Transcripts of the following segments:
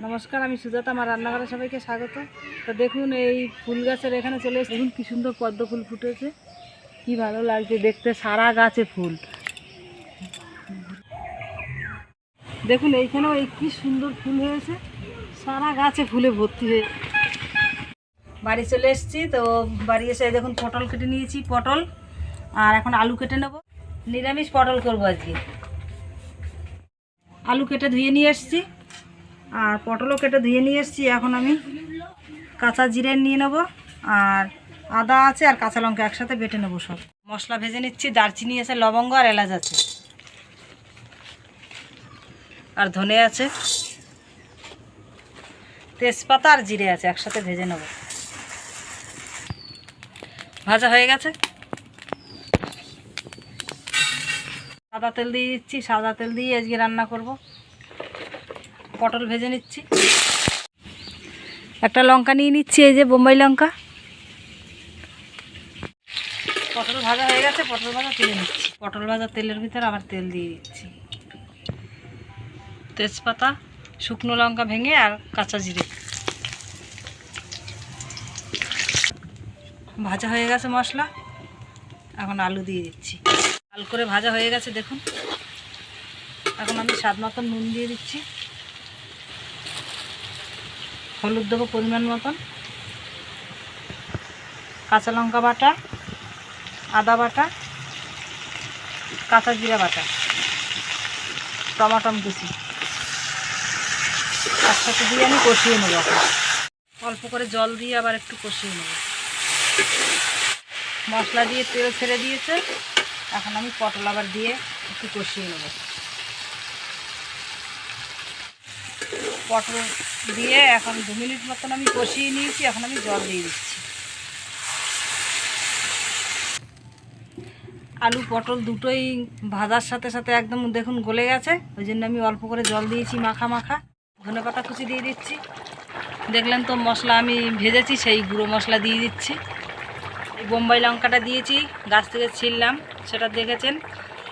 নমস্কার, আমি সুজাতা। আমার রান্নাঘরে সবাইকে স্বাগত। তো দেখুন, এই ফুল গাছের এখানে চলে এসে দেখুন কী সুন্দর পদ্ম ফুল ফুটেছে, কি ভালো লাগছে দেখতে। সারা গাছে ফুল। দেখুন এইখানেও এই কি সুন্দর ফুল হয়েছে, সারা গাছে ফুলে ভর্তি হয়ে। বাড়ি চলে এসেছি। তো বাড়ি এসে দেখুন পটল কেটে নিয়েছি, পটল আর এখন আলু কেটে নেব। নিরামিষ পটল করবো আজকে। আলু কেটে ধুয়ে নিয়ে এসেছি আর পটলও কেটে ধুয়ে নিয়ে এসেছি। এখন আমি কাঁচা জিরে নিয়ে নেব আর আদা আছে আর কাঁচা লঙ্কা একসাথে বেটে নেবো। সব মশলা ভেজে নিচ্ছি। দারচিনি আছে, লবঙ্গ আর এলাচ আছে আর ধনে আছে, তেজপাতা আর জিরে আছে, একসাথে ভেজে নেব। ভাজা হয়ে গেছে। সাদা তেল দিয়ে দিচ্ছি। সাদা তেল দিয়ে আজকে রান্না করব। পটল ভেজে নিচ্ছি। একটা লঙ্কা নিয়ে নিচ্ছি, এই যে বোম্বাই লঙ্কা। পটল ভাজা হয়ে গেছে, পটল ভাজা তুলে নিচ্ছি। পটল ভাজা তেলের ভিতর আবার তেল দিয়ে দিচ্ছি, তেজপাতা, শুকনো লঙ্কা ভেঙে আর কাঁচা জিরে। ভাজা হয়ে গেছে মশলা, এখন আলু দিয়ে দিচ্ছি। লাল করে ভাজা হয়ে গেছে দেখুন। এখন আমি স্বাদ মতন নুন দিয়ে দিচ্ছি, হলুদ দেবো পরিমাণ মতন, কাঁচা লঙ্কা বাটা, আদা বাটা, কাঁচা জিরা বাটা, টমাটম কুচি একসাথে দিয়ে আমি কষিয়ে নেব। এখন অল্প করে জল দিয়ে আবার একটু কষিয়ে নেব। মশলা দিয়ে তেল ছেড়ে দিয়েছে, এখন আমি পটল আবার দিয়ে একটু কষিয়ে নেব। পটল দিয়ে এখন 2 মিনিট মতন আমি কষিয়ে নিয়েছি। এখন আমি জল দিয়ে দিচ্ছি। আলু পটল দুটোই ভাজার সাথে সাথে একদম দেখুন গলে গেছে, ওই জন্য আমি অল্প করে জল দিয়েছি মাখা মাখা। ধনেপাতা কুচি দিয়ে দিচ্ছি। দেখলেন তো মশলা আমি ভেজেছি, সেই গুঁড়ো মশলা দিয়ে দিচ্ছি। এই বোম্বাই লঙ্কাটা দিয়েছি, গাছ থেকে ছিললাম, সেটা দেখেছেন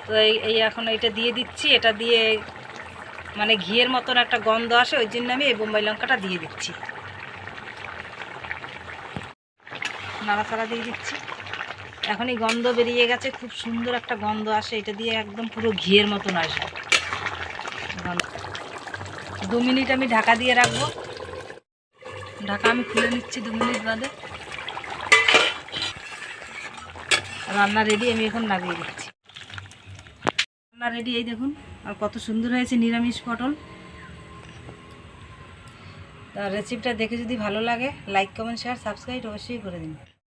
তো। এই এখন এটা দিয়ে দিচ্ছি। এটা দিয়ে মানে ঘিয়ের মতন একটা গন্ধ আসে, ওই জন্য আমি এই বোম্বাই লঙ্কাটা দিয়ে দিচ্ছি। নাড়াচাড়া দিয়ে দিচ্ছি। এখন এই গন্ধ বেরিয়ে গেছে, খুব সুন্দর একটা গন্ধ আসে। এটা দিয়ে একদম পুরো ঘিয়ের মতন আসবে। 2 মিনিট আমি ঢাকা দিয়ে রাখবো। ঢাকা আমি খুলে নিচ্ছি 2 মিনিট বাদে। রান্না রেডি, আমি এখন নামিয়ে দিচ্ছি। রান্না রেডি, এই দেখুন। আর কত সুন্দর হয়েছে নিরামিষ পটল। রেসিপিটা দেখে যদি ভালো লাগে, লাইক কমেন্ট শেয়ার সাবস্ক্রাইব অবশ্যই করে দিন।